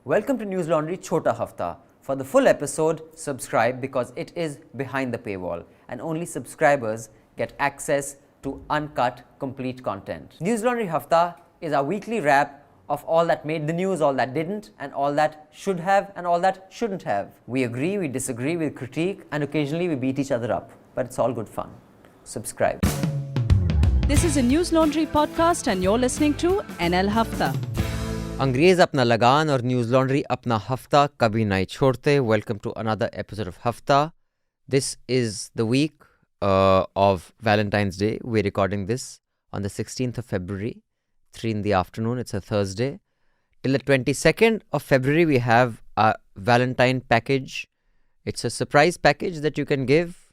Welcome to News Laundry Chhota Hafta. For the full episode, subscribe because it is behind the paywall and only subscribers get access to uncut, complete content. News Laundry Hafta is our weekly wrap of all that made the news, all that didn't, and all that should have and all that shouldn't have. We agree, we disagree, we critique, and occasionally we beat each other up. But it's all good fun. Subscribe. This is a News Laundry podcast and you're listening to NL Hafta. अंग्रेज अपना लगान और news laundry अपना हफ्ता कभी नहीं छोड़ते. Welcome to another episode of Hafta. This is the week of Valentine's Day. We're recording this on the 16th of February, 3 in the afternoon. It's a Thursday. Till the 22nd of February, we have a Valentine package. It's a surprise package that you can give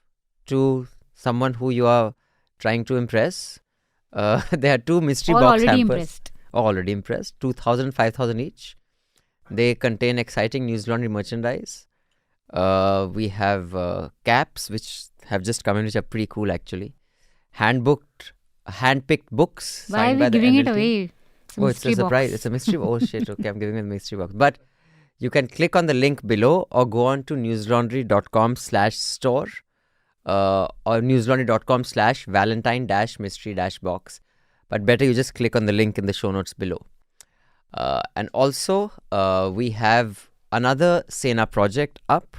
to someone who you are trying to impress. There are two mystery box already hampers. Impressed. Already impressed. 2,000, 5,000 each. They contain exciting News Laundry merchandise. We have caps which have just come in, which are pretty cool actually. Hand-picked books. Why are we giving it away? It's a surprise. It's a mystery box. Oh shit, okay, I'm giving it a mystery box. But you can click on the link below or go on to newslaundry.com/store or newslaundry.com/valentine-mystery-box. But better you just click on the link in the show notes below. And also, we have another Sena project up.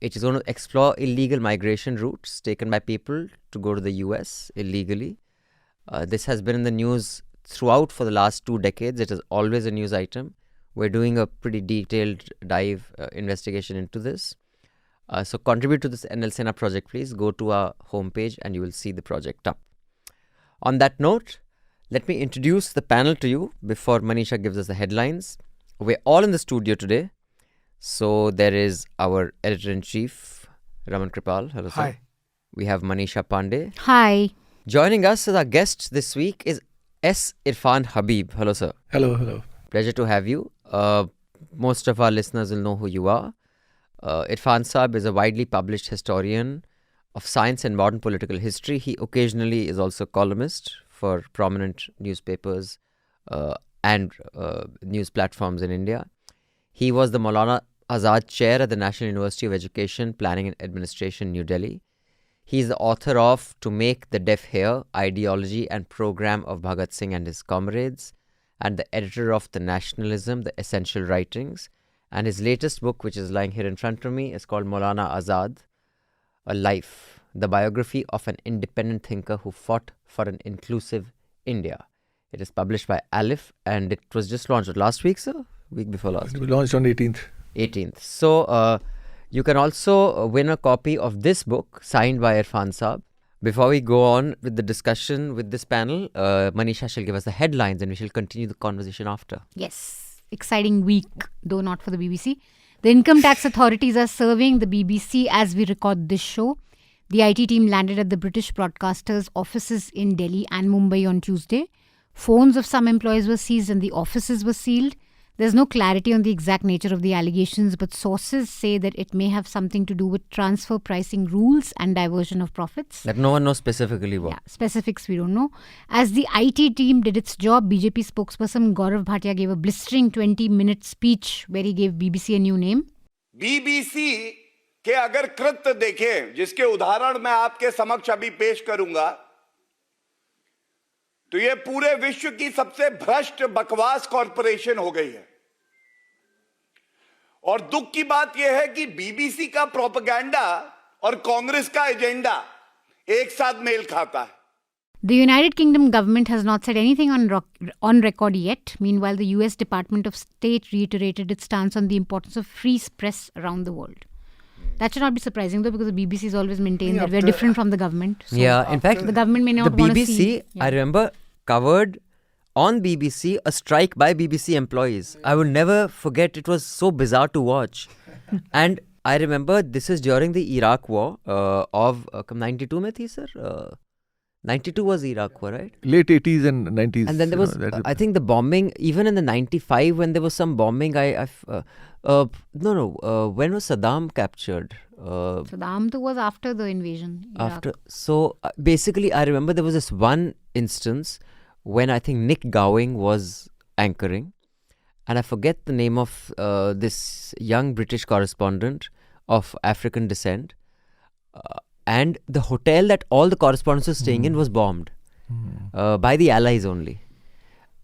It is going to explore illegal migration routes taken by people to go to the US illegally. This has been in the news throughout for the last 2 decades. It is always a news item. We're doing a pretty detailed dive investigation into this. So contribute to this NL Sena project, please. Go to our homepage and you will see the project up. On that note, let me introduce the panel to you before Manisha gives us the headlines. We're all in the studio today. So there is our editor-in-chief, Raman Kirpal. Hello, sir. Hi. We have Manisha Pande. Hi. Joining us as our guest this week is S. Irfan Habib. Hello, sir. Hello. Pleasure to have you. Most of our listeners will know who you are. Irfan Saab is a widely published historian of science and modern political history. He occasionally is also a columnist for prominent newspapers and news platforms in India. He was the Maulana Azad Chair at the National University of Education, Planning and Administration, New Delhi. He is the author of To Make the Deaf Hear, Ideology and Program of Bhagat Singh and His Comrades, and the editor of The Nationalism, The Essential Writings. And his latest book, which is lying here in front of me, is called Maulana Azad, A Life, the biography of an independent thinker who fought for an inclusive India. It is published by Alif and it was just launched last week, sir? Week before last. It was launched on 18th. 18th. So, you can also win a copy of this book signed by Irfan Saab. Before we go on with the discussion with this panel, Manisha shall give us the headlines and we shall continue the conversation after. Yes. Exciting week, though not for the BBC. The income tax authorities are serving the BBC as we record this show. The IT team landed at the British broadcasters' offices in Delhi and Mumbai on Tuesday. Phones of some employees were seized and the offices were sealed. There's no clarity on the exact nature of the allegations, but sources say that it may have something to do with transfer pricing rules and diversion of profits. That no one knows specifically what. Yeah, specifics we don't know. As the IT team did its job, BJP spokesperson Gaurav Bhatia gave a blistering 20-minute speech where he gave BBC a new name. BBC के अगर कृत्य देखें, जिसके उदाहरण मैं आपके समक्ष अभी पेश करूंगा, तो ये पूरे विश्व की सबसे भ्रष्ट बकवास कॉरपोरेशन हो गई है. और दुख की बात यह है कि बीबीसी का प्रोपेगेंडा और कांग्रेस का एजेंडा एक साथ मेल खाता है. The United Kingdom government has not said anything on record yet. Meanwhile, the US Department of State reiterated its stance on the importance of free press around the world. That should not be surprising though, because the BBC has always maintained that we're different from the government. So in fact, the government may not the want to BBC, see. I remember, covered on BBC a strike by BBC employees. I will never forget. It was so bizarre to watch. And I remember this is during the Iraq war of 92 mein thi, sir? 92 was Iraq war, right? Late 80s and 90s. And then there was, I think the bombing, even in the 95 when there was some bombing, when was Saddam captured? Saddam was after the invasion. Iraq. So basically I remember there was this one instance when I think Nick Gowing was anchoring and I forget the name of this young British correspondent of African descent. And the hotel that all the correspondents were staying in was bombed by the Allies only.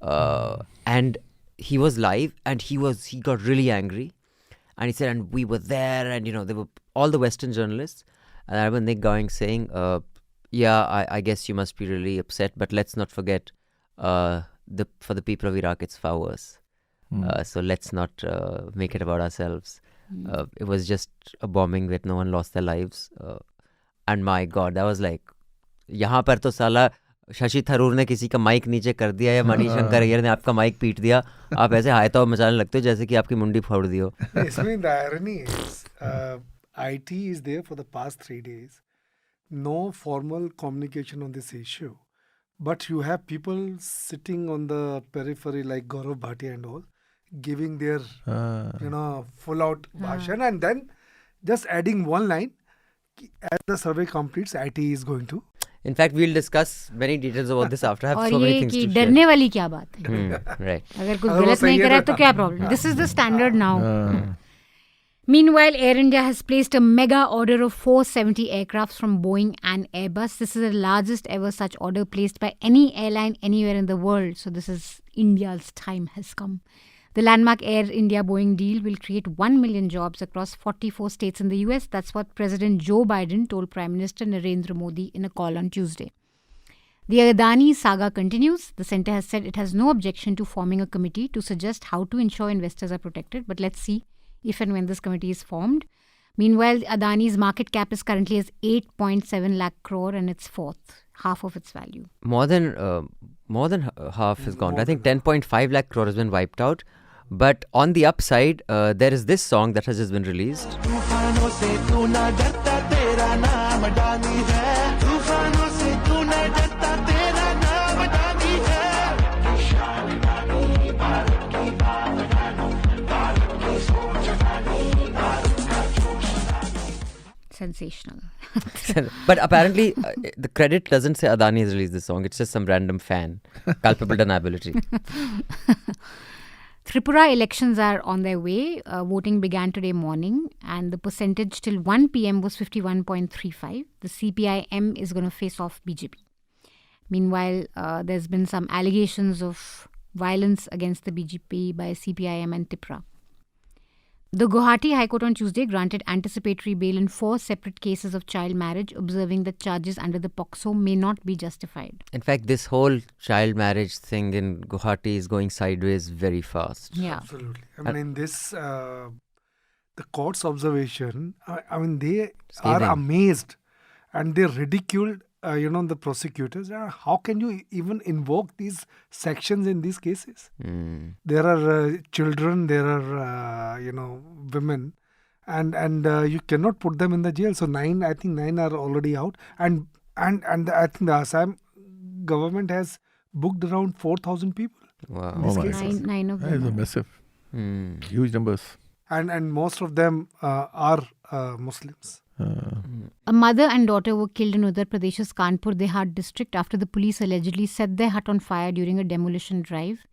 And he was live, and he got really angry, and he said, and we were there, and they were all the Western journalists, and I remember Nick Going saying, I guess you must be really upset, but let's not forget, for the people of Iraq, it's far worse. So let's not make it about ourselves. It was just a bombing where no one lost their lives. And my God, that was like, यहाँ पर तो साला शशि थरूर ने किसी का mic नीचे कर दिया या मनीषा अय्यर ने आपका माइक पीट दिया, आप ऐसे हायता मचाने लगते हो जैसे कि आपकी मुंडी फोड़ दी हो. इसमें the irony is, IT is there for the past 3 days. No formal communication on this issue. But you have people sitting on the periphery like Gaurav Bhatia and all, giving their, full out bhashan, and then just adding one line, as the survey completes, IT is going to. In fact, we'll discuss many details about this after. I have और so many ये things कि to share. डरने वाली क्या बात है? Right. अगर कुछ गलत नहीं करा तो क्या problem? This is the standard now. Meanwhile, Air India has placed a mega order of 470 aircrafts from Boeing and Airbus. This is the largest ever such order placed by any airline anywhere in the world. So this is India's time has come. The landmark Air India Boeing deal will create 1 million jobs across 44 states in the US. That's what President Joe Biden told Prime Minister Narendra Modi in a call on Tuesday. The Adani saga continues. The centre has said it has no objection to forming a committee to suggest how to ensure investors are protected. But let's see if and when this committee is formed. Meanwhile, Adani's market cap is currently as 8.7 lakh crore and it's half of its value. More than half is gone. I think 10.5 lakh crore has been wiped out. But on the upside, there is this song that has just been released. Sensational. But apparently, the credit doesn't say Adani has released this song. It's just some random fan. Culpable deniability. Tripura elections are on their way. Voting began today morning and the percentage till 1 p.m. was 51.35. The CPI-M is going to face off BJP. Meanwhile, there's been some allegations of violence against the BJP by CPI-M and Tripura. The Guwahati High Court on Tuesday granted anticipatory bail in 4 separate cases of child marriage, observing that charges under the POCSO may not be justified. In fact, this whole child marriage thing in Guwahati is going sideways very fast. Yeah. Absolutely. I mean, this, the court's observation, they are amazed and they ridiculed, the prosecutors. How can you even invoke these sections in these cases? There are children, there are, women, and you cannot put them in the jail. So 9 are already out. And I think the Assam government has booked around 4,000 people. Wow. Nine of That is them. massive. Huge numbers. And most of them are Muslims. A mother and daughter were killed in Uttar Pradesh's Kanpur Dehad district after the police allegedly set their hut on fire during a demolition drive.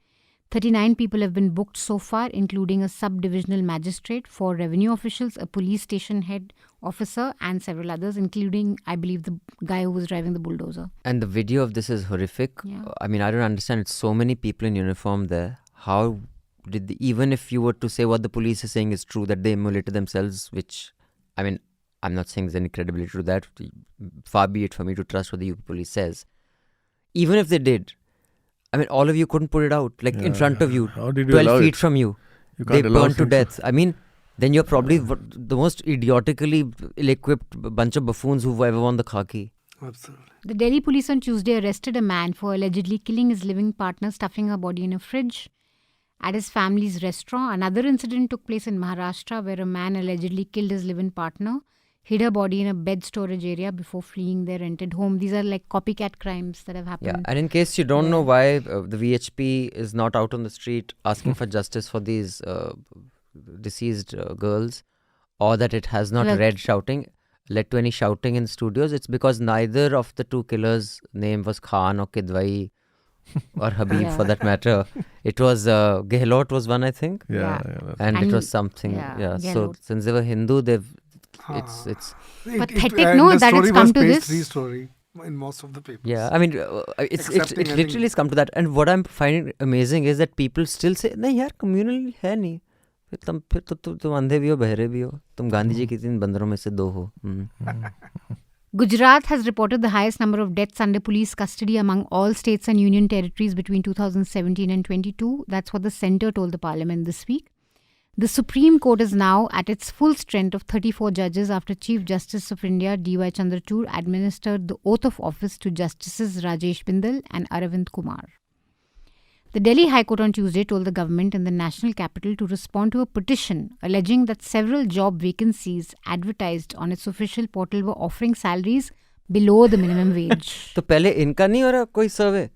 39 people have been booked so far, including a sub-divisional magistrate, 4 revenue officials, a police station head officer, and several others, including, I believe, the guy who was driving the bulldozer. And the video of this is horrific. Yeah. I mean, I don't understand. It's so many people in uniform there. How did even if you were to say what the police is saying is true, that they immolated themselves, which, I mean, I'm not saying there's any credibility to that. Far be it for me to trust what the UP police says. Even if they did, I mean, all of you couldn't put it out, in front of you, How did you 12 allow feet it? from you. You They can't allow burned to things death. I mean, then you're probably the most idiotically ill-equipped bunch of buffoons who've ever worn the khaki. Absolutely. The Delhi police on Tuesday arrested a man for allegedly killing his living partner, stuffing her body in a fridge at his family's restaurant. Another incident took place in Maharashtra where a man allegedly killed his living partner, hid her body in a bed storage area before fleeing their rented home. These are like copycat crimes that have happened. Yeah, and in case you don't know why the VHP is not out on the street asking for justice for these deceased girls, or that it has not led to any shouting in studios, it's because neither of the 2 killers' name was Khan or Kidwai or Habib for that matter. It was Gehlot was one, I think. Yeah. And it And- was something. yeah, So Gehlot. since they were Hindu, it's Pathetic, and no, the that story it's come was to page this. 3 story in most of the papers. yeah. I mean, it Accepting, I literally has come to that. And what I'm finding amazing is that people still say, "नहीं यार, communal है नहीं." फिर तुम अंधे भी हो, बहरे भी हो. तुम गांधी जी के 3 बंदरों में से 2 हो. Gujarat has reported the highest number of deaths under police custody among all states and union territories between 2017 and 22. That's what the centre told the parliament this week. The Supreme Court is now at its full strength of 34 judges after Chief Justice of India D.Y. Chandrachud administered the oath of office to Justices Rajesh Bindal and Aravind Kumar. The Delhi High Court on Tuesday told the government in the national capital to respond to a petition alleging that several job vacancies advertised on its official portal were offering salaries below the minimum wage. तो पहले इनका नहीं हो रहा कोई सर्वे,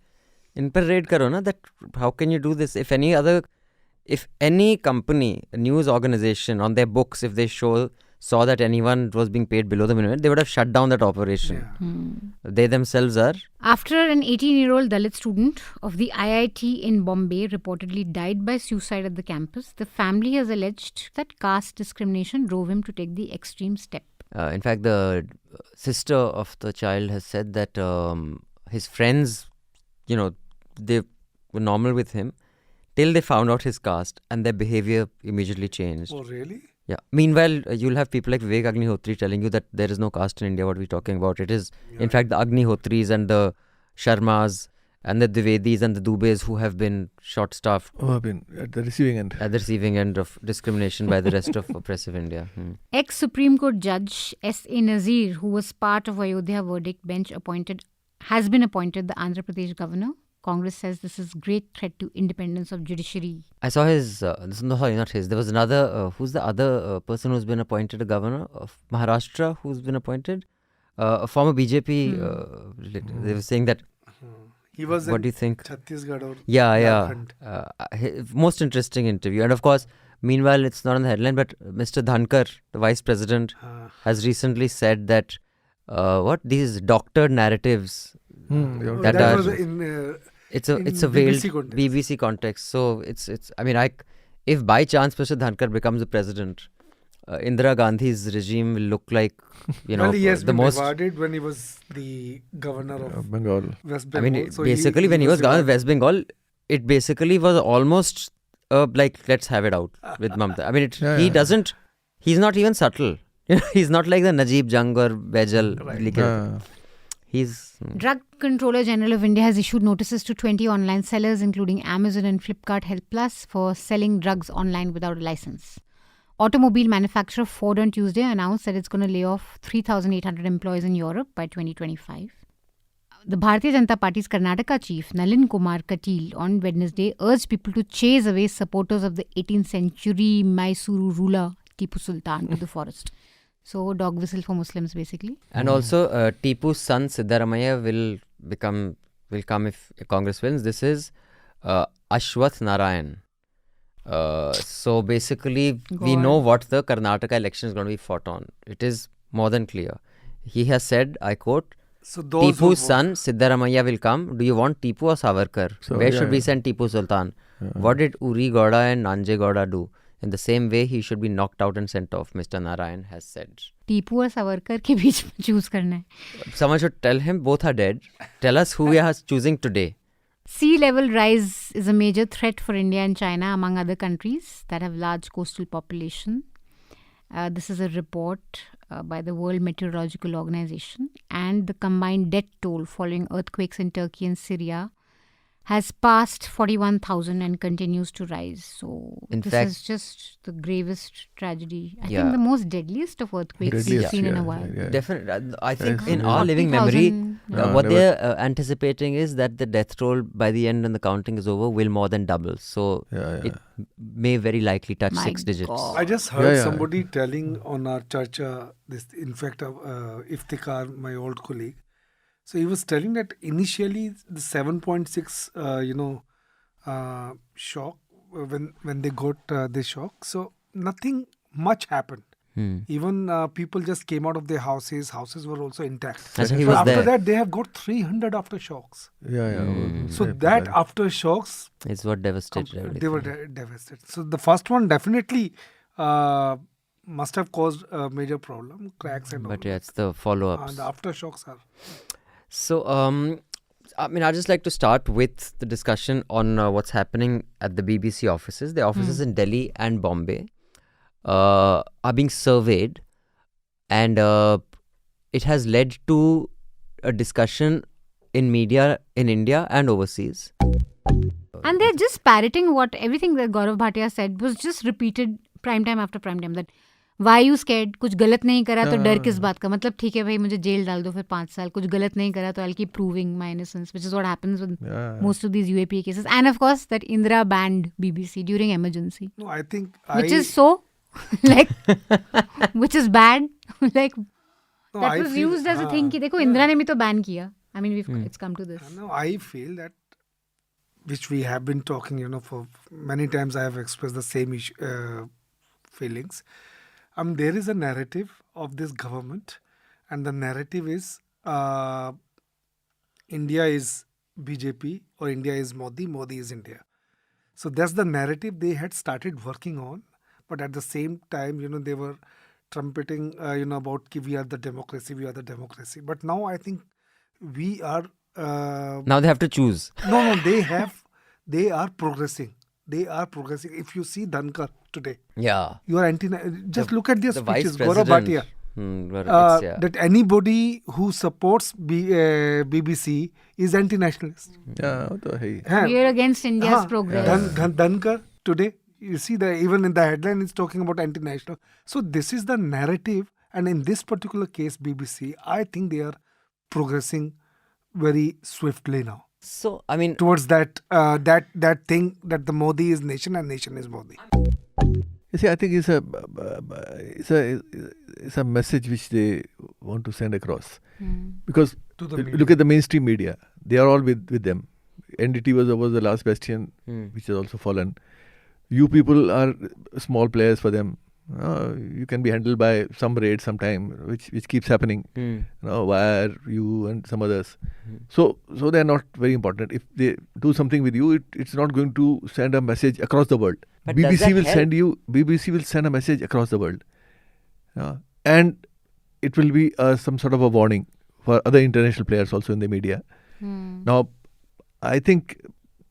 इन पर red करो ना. That how can you do this? If any company, a news organization on their books, if they saw that anyone was being paid below the minimum, they would have shut down that operation. They themselves are. After an 18-year-old Dalit student of the IIT in Bombay reportedly died by suicide at the campus, the family has alleged that caste discrimination drove him to take the extreme step. In fact, the sister of the child has said that his friends, they were normal with him till they found out his caste and their behavior immediately changed. Oh, really? Yeah. Meanwhile, you'll have people like Vivek Agnihotri telling you that there is no caste in India. What we're talking about, it is in fact the Agnihotris and the Sharmas and the Dwivedis and the Dubes who have been short-staffed. Oh, I've been at the receiving end. At the receiving end of discrimination by the rest of oppressive India. Ex-Supreme Court Judge S.A. Nazir, who was part of Ayodhya verdict bench, has been appointed the Andhra Pradesh governor. Congress says this is great threat to independence of judiciary. I saw his, sorry, not his. There was another, who's the other person who's been appointed a governor of Maharashtra who's been appointed? A former BJP, they were saying that. He was what do you think? Chhattisgarh or Yeah. Jharkhand. Most interesting interview. And of course, meanwhile, it's not on the headline, but Mr. Dhankar, the vice president, has recently said that these doctored narratives that that are was in it's in a veiled BBC context. BBC context. So it's I mean, if by chance Mr. Dhankar becomes the president, Indira Gandhi's regime will look like well, he has the been most. rewarded when he was the governor of Bengal. West I Bengal. mean, So basically, when he was governor of rewarded. West Bengal, it basically was almost like let's have it out with Mamata. I mean, he doesn't. He's not even subtle. He's not like the Najib Jung or Bejal. He's Drug Controller General of India has issued notices to 20 online sellers, including Amazon and Flipkart Health Plus, for selling drugs online without a license. Automobile manufacturer Ford on Tuesday announced that it's going to lay off 3,800 employees in Europe by 2025. The Bharatiya Janata Party's Karnataka chief, Nalin Kumar Katil, on Wednesday urged people to chase away supporters of the 18th century Mysuru ruler Tipu Sultan to the forest. So, dog whistle for Muslims, basically. and also Tipu's son Siddaramaiah will come if Congress wins. This is Ashwath Narayan. So basically, we know what the Karnataka election is going to be fought on. It is more than clear. He has said, I quote, So those who Tipu's son Siddaramaiah will come. Do you want Tipu or Savarkar? So, Where yeah, should we yeah. send Tipu Sultan? What did Uri Gowda and Nanje Gowda do? In the same way, he should be knocked out and sent off, Mr. Narayan has said. Tipu और सावरकर के बीच में choose करना है. Someone should tell him both are dead. Tell us who we are choosing today. Sea level rise is a major threat for India and China, among other countries that have large coastal population. This is a report by the World Meteorological Organization, and the combined death toll following earthquakes in Turkey and Syria has passed 41,000 and continues to rise. So In this fact- is just the gravest tragedy. I Yeah. think the most deadliest of earthquakes we've Deadliest, seen in a yeah, while. yeah. Definitely. I think Yes, in yes. our living memory, 40,000, what never- they're anticipating is that the death toll by the end when the counting is over will more than double. So Yeah. it may very likely touch My 6 digits. God. I just heard Yeah. somebody telling on our church, in fact, Iftikhar, my old colleague. So he was telling that initially the 7.6, shock, when they got the shock, so nothing much happened. Even people just came out of their houses. Houses were also intact. Achha, he But was after there. that, they have got 300 aftershocks. So that aftershocks, It's what devastated everything. they were devastated. So the first one definitely must have caused a major problem, cracks and all. But yeah, it's the follow-ups. And the aftershocks are. So, I'd just like to start with the discussion on what's happening at the BBC offices. The offices in Delhi and Bombay are being surveyed, and it has led to a discussion in media in India and overseas. And they're just parroting what everything that Gaurav Bhatia said was just repeated prime time after prime time. That why you scared? कुछ गलत नहीं करा तो डर किस बात का? मतलब ठीक है भाई मुझे जेल डाल दो फिर 5 साल. कुछ गलत नहीं करा तो I'll keep proving my innocence, which is what happens with most of these UAPA cases. And of course that Indira banned BBC during emergency. No, I think which is so like which is bad. Like No, that I was feel- used as a thing कि देखो इंदिरा ने भी तो ban किया. I mean it's come to this. No, I feel that, which we have been talking, for many times I have expressed the same feelings. There is a narrative of this government, and the narrative is India is BJP or India is Modi, Modi is India. So that's the narrative they had started working on, but at the same time, they were trumpeting, about ki we are the democracy, we are the democracy. But now I think we are. Now they have to choose. No, they are progressing. They are progressing. If you see Dhankar today, Yeah. you are just look at their The vice speeches. Gaurav president. Bhatia. That anybody who supports BBC is anti-nationalist. We are against India's progress. Dhankar today, you see even in the headline it's talking about anti-national. So this is the narrative, and in this particular case, BBC, I think they are progressing very swiftly now So, towards that thing that the Modi is nation and nation is Modi. You see, I think it's a message which they want to send across. Because To the look at the mainstream media. They are all with them. NDT was the last bastion, which has also fallen. You people are small players for them. You can be handled by some raid sometime, which keeps happening. Wire, you and some others. So they are not very important. If they do something with you, it's not going to send a message across the world. But does BBC that will help? BBC will send a message across the world, and it will be some sort of a warning for other international players also in the media. Now, I think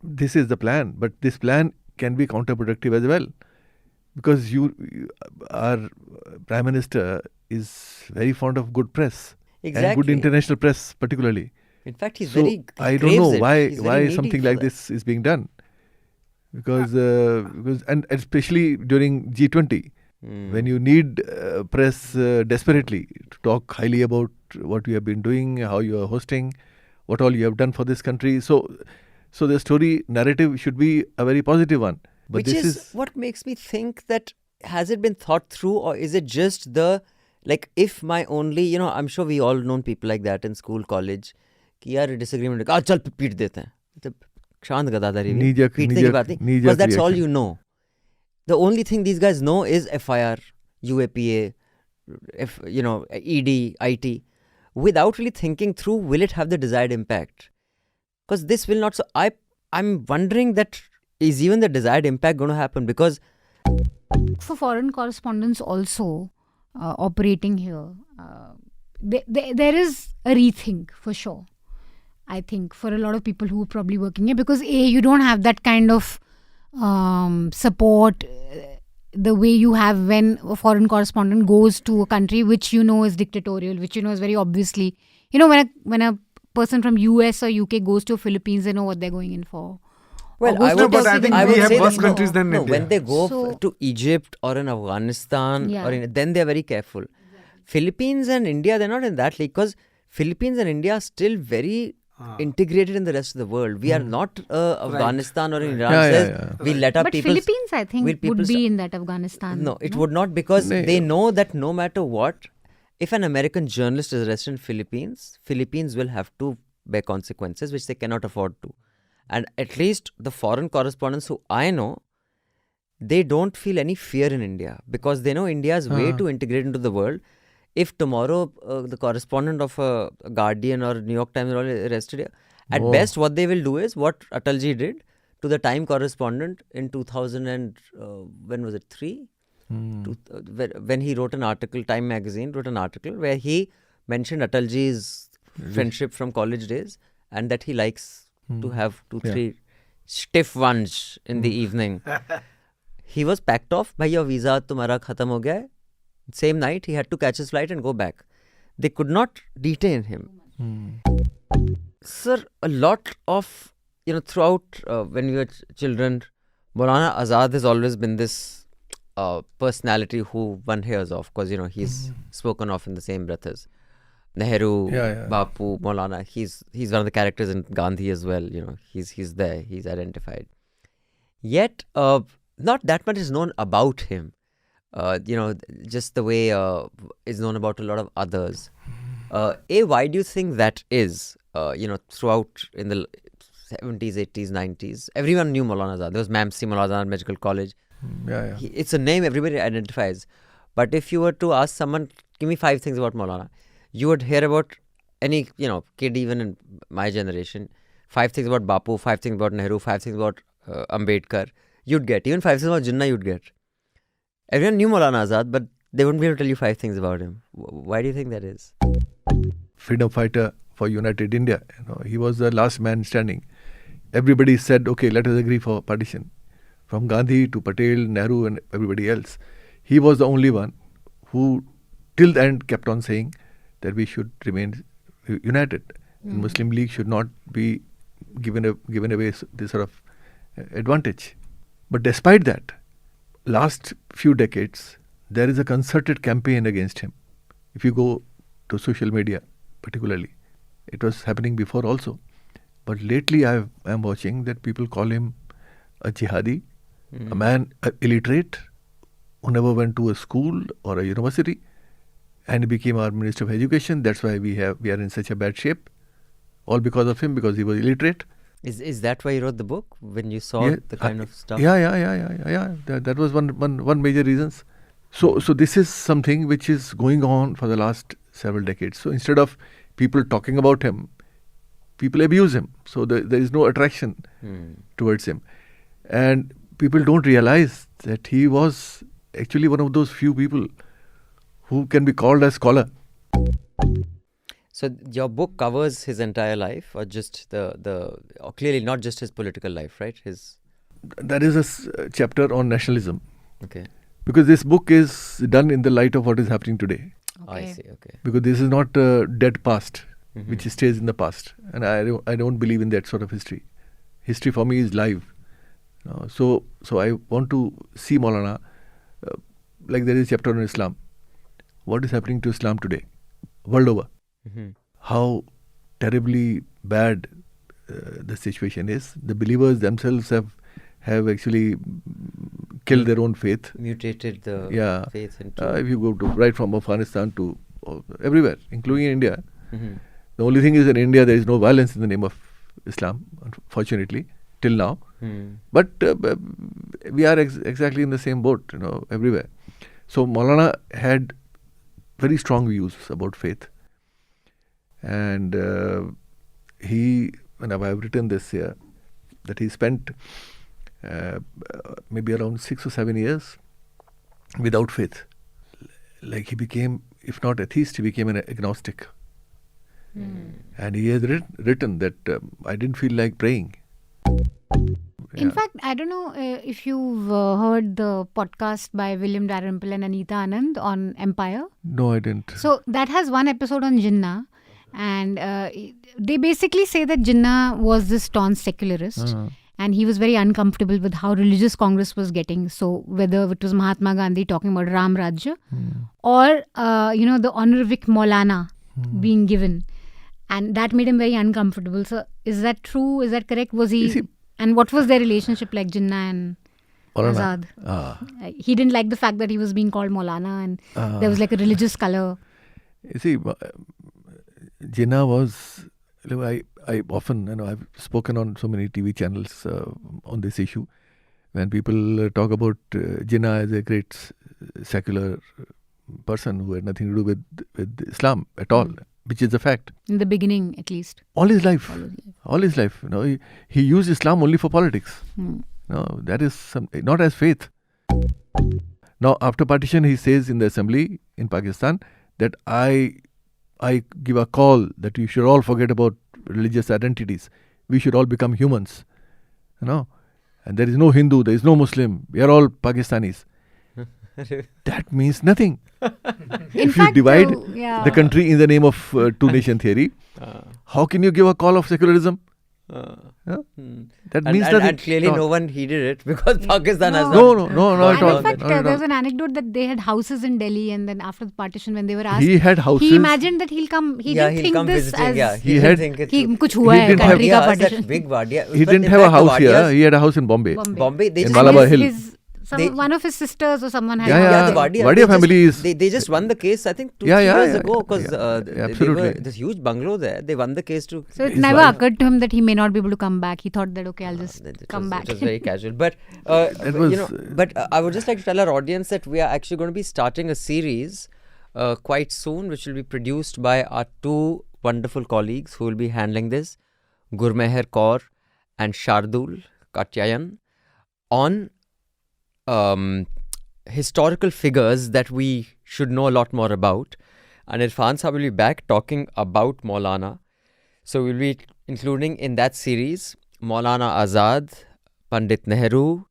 this is the plan, but this plan can be counterproductive as well, because our Prime Minister is very fond of good press and good Exactly. international press particularly. In fact, he's So very. I don't know He's why very needy something for like that. this is being done, because and especially during G20, when you need press desperately to talk highly about what you have been doing, how you are hosting, what all you have done for this country. So the story narrative should be a very positive one. But Which this is what makes me think that has it been thought through, or is it just if my only, I'm sure we all known people like that in school, college, कि यार disagreement, चल पीट देते हैं, मतलब शांत गदादारी भी, पीटने की बात नहीं, because that's all you know. The only thing these guys know is FIR, UAPA, ED, IT, without really thinking through, will it have the desired impact? Because this will not. So I'm wondering that is even the desired impact going to happen? Because For foreign correspondents also operating here, there is a rethink for sure. I think for a lot of people who are probably working here, because you don't have that kind of support the way you have when a foreign correspondent goes to a country which is dictatorial, which is very obviously, when a person from US or UK goes to Philippines, they know what they're going in for. well, I I would would but I say- think I we would have say worse that countries than no, India. when they go So- to Egypt or in Afghanistan Yeah. then they're very careful. Philippines and India, they're not in that league because Philippines and India are still very integrated in the rest of the world. We are not Afghanistan or Iran Yeah, says yeah. we let our But people. Philippines, I think, will people would be sta- in that Afghanistan. No, it would not, because No. they know that no matter what, if an American journalist is arrested in Philippines will have to bear consequences which they cannot afford to. And at least the foreign correspondents who I know, they don't feel any fear in India because they know India is way too integrated into the world. If tomorrow the correspondent of a Guardian or New York Times are all arrested here, at best what they will do is what Atalji did to the Time correspondent in 2000 and when was it, 3? When he wrote an article, Time magazine wrote an article where he mentioned Atalji's friendship from college days and that he likes to have 2-3 stiff ones in the evening. He was packed off. Bhai, your visa tumhara khatam ho gaya hai. Same night, he had to catch his flight and go back. They could not detain him. Sir, a lot of, throughout when we were children, Maulana Azad has always been this personality who one hears of because, he's spoken of in the same breath as Nehru, Bapu, Maulana. He's one of the characters in Gandhi as well. He's there. He's identified. Yet, not that much is known about him. Just the way is known about a lot of others. Why do you think that is? Throughout in the 70s, 80s, 90s, everyone knew Maulana Azad. There was Mamsi Maulana Azad Medical College. It's a name everybody identifies. But if you were to ask someone, give me 5 things about Maulana, you would hear about any, kid even in my generation, 5 things about Bapu, 5 things about Nehru, 5 things about Ambedkar. You'd get. Even 5 things about Jinnah, you'd get. Everyone knew Maulana Azad, but they wouldn't be able to tell you 5 things about him. Why do you think that is? Freedom fighter for united India. He was the last man standing. Everybody said, okay, let us agree for partition. From Gandhi to Patel, Nehru and everybody else. He was the only one who till the end kept on saying that we should remain united. Muslim League should not be given away this sort of advantage. But despite that, last few decades, there is a concerted campaign against him. If you go to social media, particularly, it was happening before also. But lately I am watching that people call him a jihadi, a man illiterate, who never went to a school or a university, and he became our Minister of Education. That's why we are in such a bad shape. All because of him, because he was illiterate. Is that why you wrote the book? When you saw the kind of stuff? Yeah. That was one major reasons. So this is something which is going on for the last several decades. So instead of people talking about him, people abuse him. So there is no attraction towards him. And people don't realize that he was actually one of those few people who can be called a scholar. So your book covers his entire life, or just or clearly not just his political life, right? There is a chapter on nationalism. Okay. Because this book is done in the light of what is happening today. I see. Okay. Because this is not a dead past, which stays in the past, and I don't believe in that sort of history. History for me is live. So I want to see Maulana, like there is a chapter on Islam. What is happening to Islam today, world over? How terribly bad the situation is. The believers themselves have actually killed their own faith. Mutated the faith into... if you go to right from Afghanistan to everywhere, including in India. The only thing is in India there is no violence in the name of Islam, unfortunately, till now. But we are exactly in the same boat, everywhere. So Maulana had very strong views about faith. And when I've written this here, that he spent maybe around 6 or 7 years without faith. Like he became, if not atheist, he became an agnostic. And he has written that I didn't feel like praying. In fact, I don't know if you've heard the podcast by William Dalrymple and Anita Anand on Empire. No, I didn't. So that has one episode on Jinnah. And they basically say that Jinnah was this staunch secularist. And he was very uncomfortable with how religious Congress was getting. So whether it was Mahatma Gandhi talking about Ram Rajya or, the honorific Maulana being given. And that made him very uncomfortable. So is that true? Is that correct? Was he... And what was their relationship like, Jinnah and Azad? He didn't like the fact that he was being called Maulana and there was like a religious color. You see, Jinnah was... I often, I've spoken on so many TV channels on this issue. When people talk about Jinnah as a great secular person who had nothing to do with Islam at all, which is a fact. In the beginning, at least. All his life. He used Islam only for politics. No, that is not as faith. Now, after partition, he says in the assembly in Pakistan that I give a call that you should all forget about religious identities. We should all become humans. And there is no Hindu, there is no Muslim. We are all Pakistanis. That means nothing. If you divide the country in the name of two-nation theory, how can you give a call of secularism? That means nothing. And clearly no one heeded it because Pakistan has no at all. In fact, there's an anecdote that they had houses in Delhi, and then after the partition, when they were asked, he had houses. He imagined that he'll come. He didn't think this visiting, as he didn't think it. कुछ हुआ है country का partition. Big Wadia. He didn't have a house here. He had a house in Bombay. They in just Malabar Hill. One of his sisters or someone had. The Wadia family is. They just won the case, I think, 2 years ago because absolutely. this huge bungalow there. They won the case to. So it never occurred to him that he may not be able to come back. He thought that I'll just come back. It was very casual, but I would just like to tell our audience that we are actually going to be starting a series quite soon, which will be produced by our 2 wonderful colleagues who will be handling this, Gurmeher Kaur and Shardul Katyayan, on historical figures that we should know a lot more about. And Irfan Sahib will be back talking about Maulana. So we'll be including in that series Maulana Azad, Pandit Nehru,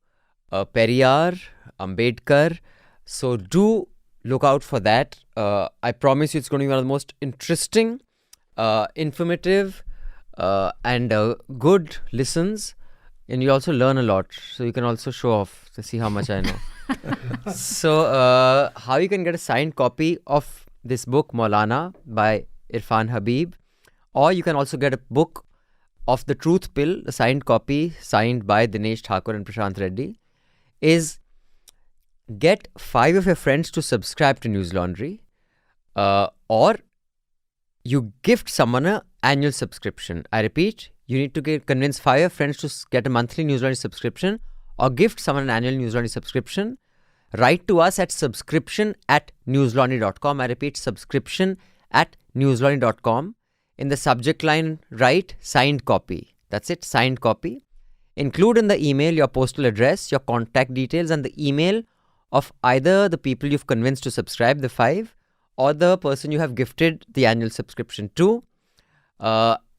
Periyar, Ambedkar. So do look out for that. I promise you it's going to be one of the most interesting, informative and good listens. And you also learn a lot. So you can also show off to see how much I know. So how you can get a signed copy of this book, Maulana, by Irfan Habib. Or you can also get a book of The Truth Pill, a signed copy, signed by Dinesh Thakur and Prashant Reddy, is get 5 of your friends to subscribe to News Laundry, or you gift someone an annual subscription. I repeat, you need to convince 5 of your friends to get a monthly News Laundry subscription or gift someone an annual News Laundry subscription. Write to us at subscription@newslaundry.com. I repeat, subscription@newslaundry.com. In the subject line, write signed copy. That's it, signed copy. Include in the email your postal address, your contact details, and the email of either the people you've convinced to subscribe, the 5, or the person you have gifted the annual subscription to.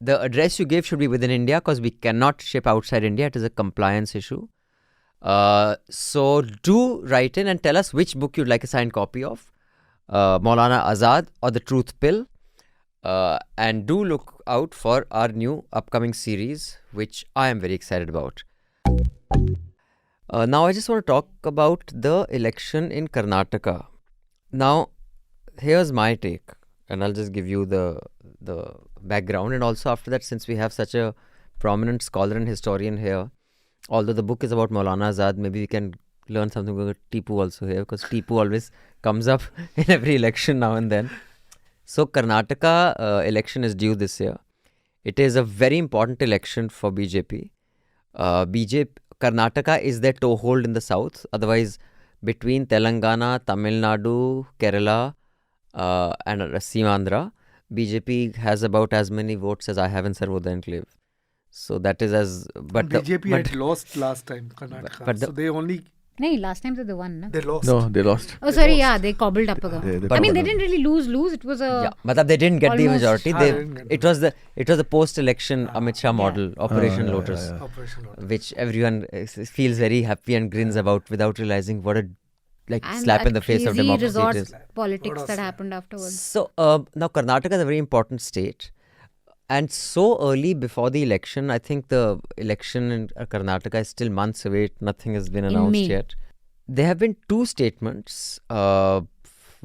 The address you give should be within India because we cannot ship outside India. It is a compliance issue. So do write in and tell us which book you'd like a signed copy of, Maulana Azad or The Truth Pill. And do look out for our new upcoming series, which I am very excited about. Now I just want to talk about the election in Karnataka. Now, here's my take, and I'll just give you the background. And also after that, since we have such a prominent scholar and historian here, although the book is about Maulana Azad, maybe we can learn something about Tipu also here, because Tipu always comes up in every election now and then. So Karnataka election is due this year. It is a very important election for BJP. Karnataka is their toehold in the south. Otherwise, between Telangana, Tamil Nadu, Kerala and Seemandhra, BJP has about as many votes as I have in Sarvodaya Enclave. So that is as... But BJP had lost last time, Karnataka. So they only... No, last time they won, no? They lost. No, they lost. Oh, sorry, they cobbled up again. I mean, they didn't really lose. It was a... Yeah, but they didn't get the majority. It was the post-election Amit Shah model, Operation Lotus, which everyone feels very happy and grins about without realizing what a slap in the face of democracy it is. Politics that happened afterwards. So now Karnataka is a very important state. And so early before the election, I think the election in Karnataka is still months away. Nothing has been announced yet. There have been 2 statements.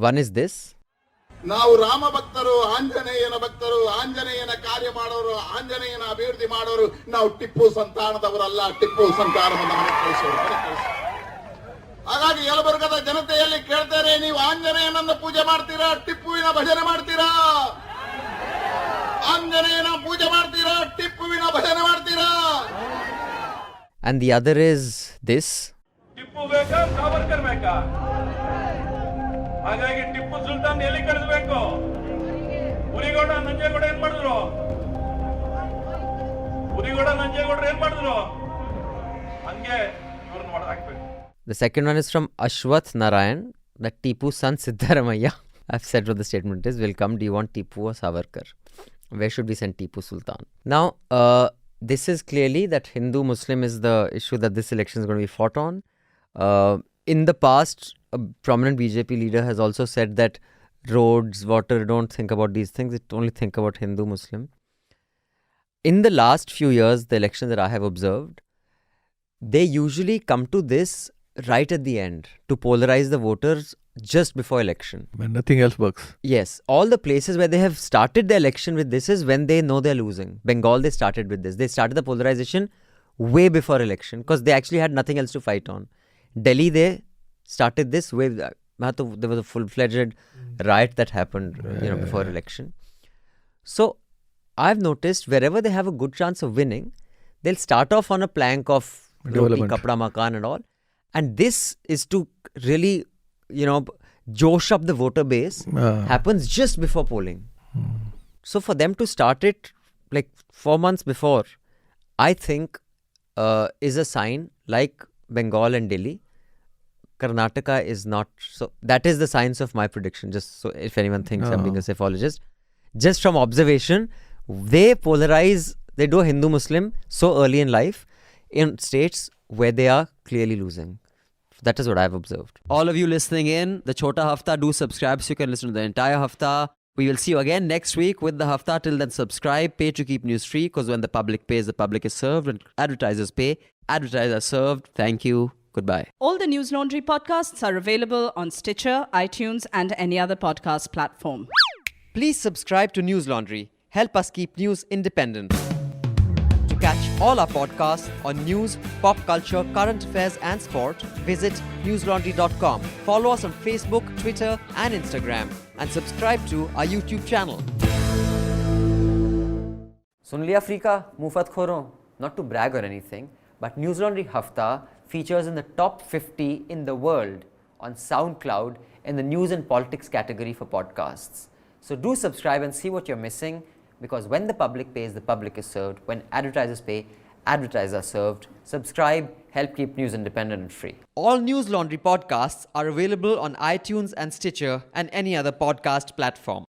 One is this. ನಾವು ರಾಮ ಭಕ್ತರು, ಆಂಜನೇಯನ ಭಕ್ತರು, ಆಂಜನೇಯನ ಕಾರ್ಯ ಮಾಡೋರು, ಆಂಜನೇಯನ ಅಭಿವೃದ್ಧಿ ಮಾಡೋರು. ನಾವು ಟಿಪ್ಪು ಸಂತಾನದವರಲ್ಲ, ಟಿಪ್ಪು ಸಂತಾನವನ್ನು ಕಳಿಸೋರು. ಹಾಗಾಗಿ ಯಲಬುರ್ಗದ ಜನತೆಯಲ್ಲಿ ಕೇಳ್ತಾರೆ, ನೀವು ಆಂಜನೇಯನನ್ನು ಪೂಜೆ ಮಾಡ್ತೀರಾ, ಟಿಪ್ಪುವಿನ ಭಜನೆ ಮಾಡ್ತೀರಾ? And the other is this. Tipu ಬೇಕಾ ಸಾವರ್ಕರ್ ಬೇಕಾ? ಹಾಗಾಗಿ ಟಿಪ್ಪು ಸುಲ್ತಾನ್ ಎಲ್ಲಿ ಕರೆಸಬೇಕು? ಉರಿಗೌಡ ನಂಜೇಗೌಡ ಏನ್ ಮಾಡಿದ್ರು? ಉರಿಗೌಡ ನಂಜೇಗೌಡರು ಏನ್ ಮಾಡಿದ್ರು? ಹಂಗೆ ಇವ್ರನ್ನ ಹೊಡೆದಾಕ್ಬೇಕು. The second one is from Ashwath Narayan, that Tipu's son Siddharamaiah. I've said what the statement is. Will come. Do you want Tipu or Savarkar? Where should we send Tipu Sultan? Now, this is clearly that Hindu-Muslim is the issue that this election is going to be fought on. In the past, a prominent BJP leader has also said that roads, water, don't think about these things. It only think about Hindu-Muslim. In the last few years, the elections that I have observed, they usually come to this right at the end to polarize the voters just before election. When nothing else works. Yes, all the places where they have started the election with this is when they know they're losing. Bengal, they started with this. They started the polarization way before election because they actually had nothing else to fight on. Delhi, they started this way. There was a full-fledged riot that happened, before election. So I've noticed wherever they have a good chance of winning, they'll start off on a plank of roti, kapda, makan and all. And this is to really, josh up the voter base, happens just before polling. So for them to start it like 4 months before, I think is a sign like Bengal and Delhi. Karnataka is not. So that is the science of my prediction. Just so if anyone thinks I'm being a psephologist, just from observation, they polarize, they do Hindu-Muslim so early in life in states where they are clearly losing. That is what I've observed. All of you listening in, the Chhota Hafta, do subscribe so you can listen to the entire Hafta. We will see you again next week with the Hafta. Till then, subscribe, pay to keep news free, because when the public pays, the public is served. When advertisers pay, advertisers are served. Thank you. Goodbye. All the News Laundry podcasts are available on Stitcher, iTunes, and any other podcast platform. Please subscribe to News Laundry. Help us keep news independent. To catch all our podcasts on news, pop culture, current affairs and sport, visit newslaundry.com. Follow us on Facebook, Twitter and Instagram and subscribe to our YouTube channel. Sun liya Afrika, mufat khoro. Not to brag or anything, but News Laundry Hafta features in the top 50 in the world on SoundCloud in the news and politics category for podcasts. So do subscribe and see what you're missing. Because when the public pays, the public is served. When advertisers pay, advertisers are served. Subscribe, help keep news independent and free. All News Laundry podcasts are available on iTunes and Stitcher and any other podcast platform.